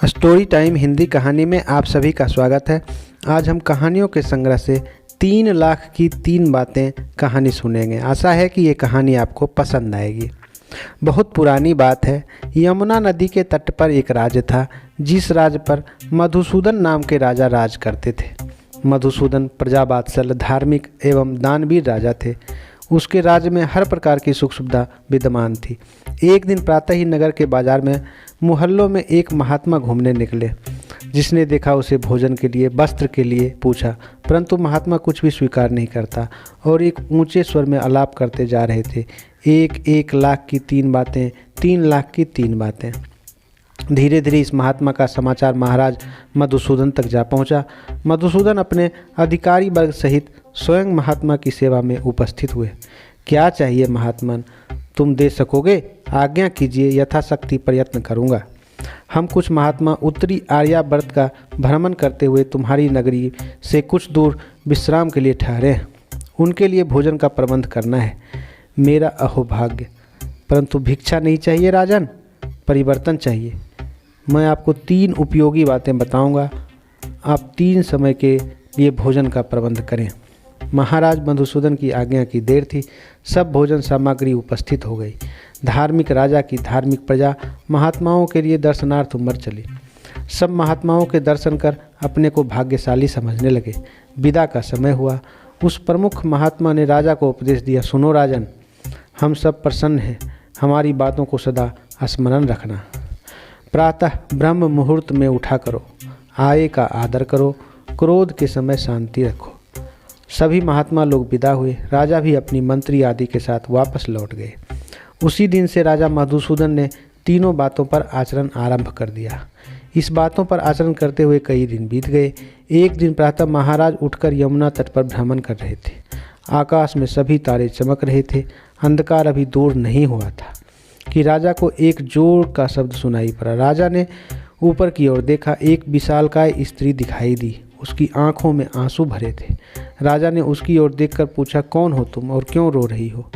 Story time Hindi कहानी में आप सभी का स्वागत है। आज हम कहानियों के संग्रह से 3 लाख की 3 बातें कहानी सुनेंगे। आशा है कि ये कहानी आपको पसंद आएगी। बहुत पुरानी बात है। यमुना नदी के तट पर एक राज्य था, जिस राज्य पर मधुसूदन नाम के राजा राज करते थे। मधुसूदन प्रजावात्सल, धार्मिक एवं दानवीर राजा थे। उसके राज्य में हर प्रकार की सुख सुविधा विद्यमान थी। एक दिन प्रातः ही नगर के बाजार में मोहल्लों में एक महात्मा घूमने निकले। जिसने देखा उसे भोजन के लिए, वस्त्र के लिए पूछा, परंतु महात्मा कुछ भी स्वीकार नहीं करता और एक ऊंचे स्वर में आलाप करते जा रहे थे। 1 लाख की 3 बातें, 3 लाख की 3 बातें। धीरे धीरे इस महात्मा का समाचार महाराज मधुसूदन तक जा पहुंचा। मधुसूदन अपने अधिकारी वर्ग सहित स्वयं महात्मा की सेवा में उपस्थित हुए। क्या चाहिए महात्मन, तुम दे सकोगे? आज्ञा कीजिए, यथाशक्ति प्रयत्न करूँगा। हम कुछ महात्मा उत्तरी आर्यावर्त का भ्रमण करते हुए तुम्हारी नगरी से कुछ दूर विश्राम के लिए ठहरे हैं। उनके लिए भोजन का प्रबंध करना है। मेरा अहोभाग्य, परंतु भिक्षा नहीं चाहिए राजन, परिवर्तन चाहिए। मैं आपको 3 उपयोगी बातें बताऊंगा। आप 3 समय के लिए भोजन का प्रबंध करें। महाराज मधुसूदन की आज्ञा की देर थी। सब भोजन सामग्री उपस्थित हो गई। धार्मिक राजा की धार्मिक प्रजा महात्माओं के लिए दर्शनार्थ उमड़ चली। सब महात्माओं के दर्शन कर अपने को भाग्यशाली समझने लगे। विदा का समय हुआ। उस प्रमुख महात्मा ने राजा को उपदेश दिया, सुनो राजन, हम सब प्रसन्न हैं। हमारी बातों को सदा स्मरण रखना। प्रातः ब्रह्म मुहूर्त में उठा करो। आय का आदर करो। क्रोध के समय शांति रखो। सभी महात्मा लोग विदा हुए। राजा भी अपनी मंत्री आदि के साथ वापस लौट गए। उसी दिन से राजा मधुसूदन ने तीनों बातों पर आचरण आरंभ कर दिया। इस बातों पर आचरण करते हुए कई दिन बीत गए। एक दिन प्रातः महाराज उठकर यमुना तट पर भ्रमण कर रहे थे। आकाश में सभी तारे चमक रहे थे। अंधकार अभी दूर नहीं हुआ था कि राजा को एक जोर का शब्द सुनाई पड़ा। राजा ने ऊपर की ओर देखा। एक विशालकाय स्त्री दिखाई दी। उसकी आंखों में आंसू भरे थे। राजा ने उसकी ओर देखकर पूछा, कौन हो तुम और क्यों रो रही हो?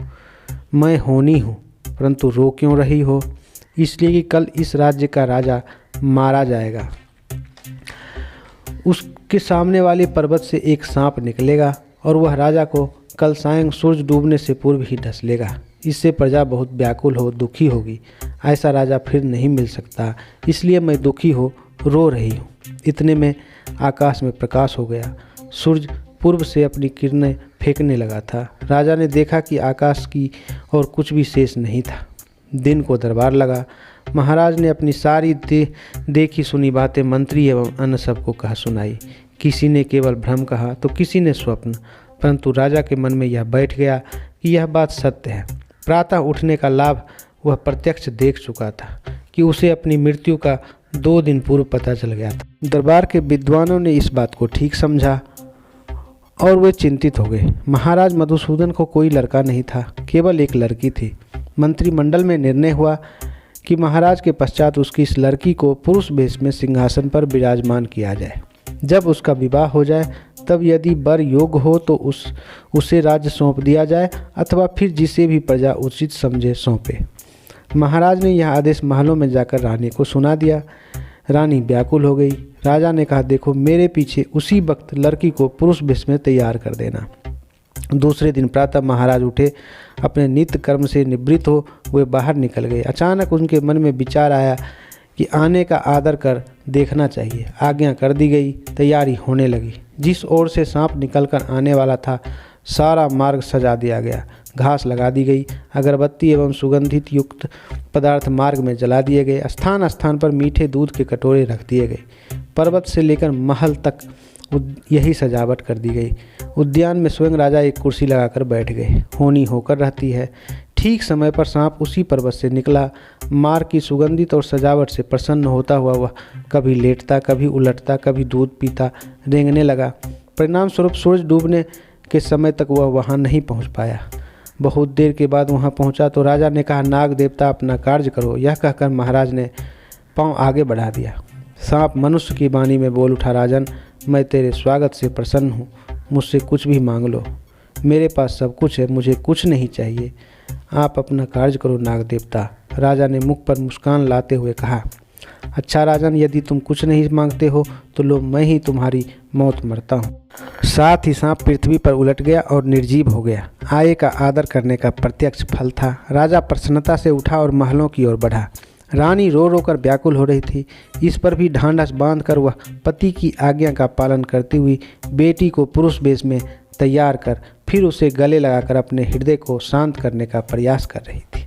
मैं होनी हूँ, परंतु रो क्यों रही हो? इसलिए कि कल इस राज्य का राजा मारा जाएगा। उसके सामने वाले पर्वत से एक सांप निकलेगा और वह राजा को कल सायं सूरज डूबने से पूर्व ही डस लेगा। इससे प्रजा बहुत व्याकुल हो, दुखी होगी। ऐसा राजा फिर नहीं मिल सकता। इसलिए मैं दुखी हो रो रही हूँ। इतने में आकाश में प्रकाश हो गया। सूरज पूर्व से अपनी किरणें फेंकने लगा था। राजा ने देखा कि आकाश की और कुछ भी शेष नहीं था। दिन को दरबार लगा। महाराज ने अपनी सारी देखी सुनी बातें मंत्री एवं अन्य सबको कहा सुनाई। किसी ने केवल भ्रम कहा तो किसी ने स्वप्न, परंतु राजा के मन में यह बैठ गया कि यह बात सत्य है। प्रातः उठने का लाभ वह प्रत्यक्ष देख चुका था कि उसे अपनी मृत्यु का 2 दिन पूर्व पता चल गया था। दरबार के विद्वानों ने इस बात को ठीक समझा और वे चिंतित हो गए। महाराज मधुसूदन को कोई लड़का नहीं था, केवल एक लड़की थी। मंत्रिमंडल में निर्णय हुआ कि महाराज के पश्चात उसकी इस लड़की को पुरुष वेश में सिंहासन पर विराजमान किया जाए। जब उसका विवाह हो जाए तब यदि वर योग्य हो तो उसे राज्य सौंप दिया जाए, अथवा फिर जिसे भी प्रजा उचित समझे सौंपे। महाराज ने यह आदेश महलों में जाकर रानी को सुना दिया। रानी व्याकुल हो गई। राजा ने कहा, देखो मेरे पीछे उसी वक्त लड़की को पुरुष वेश में तैयार कर देना। दूसरे दिन प्रातः महाराज उठे। अपने नित्य कर्म से निवृत्त हो वे बाहर निकल गए। अचानक उनके मन में विचार आया कि आने का आदर कर देखना चाहिए। आज्ञा कर दी गई। तैयारी होने लगी। जिस ओर से सांप निकलकर आने वाला था, सारा मार्ग सजा दिया गया। घास लगा दी गई। अगरबत्ती एवं सुगंधित युक्त पदार्थ मार्ग में जला दिए गए। स्थान स्थान पर मीठे दूध के कटोरे रख दिए गए। पर्वत से लेकर महल तक यही सजावट कर दी गई। उद्यान में स्वयं राजा एक कुर्सी लगाकर बैठ गए। होनी होकर रहती है। ठीक समय पर सांप उसी पर्वत से निकला। मार्ग की सुगंधित और सजावट से प्रसन्न होता हुआ वह कभी लेटता, कभी उलटता, कभी दूध पीता, रेंगने लगा। परिणाम स्वरूप सूरज डूबने के समय तक वह वहाँ नहीं पहुँच पाया। बहुत देर के बाद वहाँ पहुँचा तो राजा ने कहा, नाग देवता अपना कार्य करो। यह कहकर महाराज ने पाँव आगे बढ़ा दिया। सांप मनुष्य की वाणी में बोल उठा, राजन, मैं तेरे स्वागत से प्रसन्न हूँ। मुझसे कुछ भी मांग लो, मेरे पास सब कुछ है, मुझे कुछ नहीं चाहिए। आप अपना कार्य करो नाग देवता। राजा ने मुख पर मुस्कान लाते हुए कहा। अच्छा राजन, यदि तुम कुछ नहीं मांगते हो तो लो मैं ही तुम्हारी मौत मरता हूँ। साथ ही सांप पृथ्वी पर उलट गया और निर्जीव हो गया। आए का आदर करने का प्रत्यक्ष फल था। राजा प्रसन्नता से उठा और महलों की ओर बढ़ा। रानी रो रो कर व्याकुल हो रही थी। इस पर भी ढांढस बांधकर वह पति की आज्ञा का पालन करती हुई बेटी को पुरुष वेश में तैयार कर फिर उसे गले लगाकर अपने हृदय को शांत करने का प्रयास कर रही थी।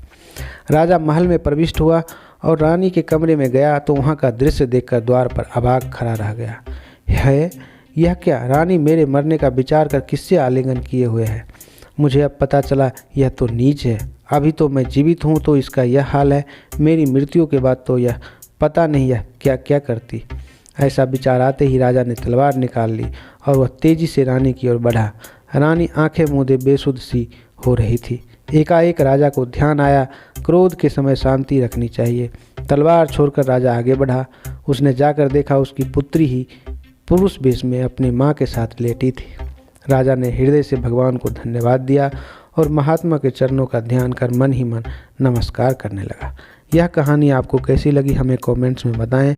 राजा महल में प्रविष्ट हुआ और रानी के कमरे में गया तो वहाँ का दृश्य देखकर द्वार पर अभाग खड़ा रह गया। है यह क्या? रानी मेरे मरने का विचार कर किससे आलिंगन किए हुए है? मुझे अब पता चला यह तो नीच है। अभी तो मैं जीवित हूँ तो इसका यह हाल है, मेरी मृत्यु के बाद तो यह पता नहीं यह क्या क्या करती। ऐसा विचार आते ही राजा ने तलवार निकाल ली और वह तेजी से रानी की ओर बढ़ा। रानी आंखें मूंदे बेसुध सी हो रही थी। एकाएक राजा को ध्यान आया, क्रोध के समय शांति रखनी चाहिए। तलवार छोड़कर राजा आगे बढ़ा। उसने जाकर देखा उसकी पुत्री ही पुरुष वेश में अपनी माँ के साथ लेटी थी। राजा ने हृदय से भगवान को धन्यवाद दिया और महात्मा के चरणों का ध्यान कर मन ही मन नमस्कार करने लगा। यह कहानी आपको कैसी लगी हमें कमेंट्स में बताएं।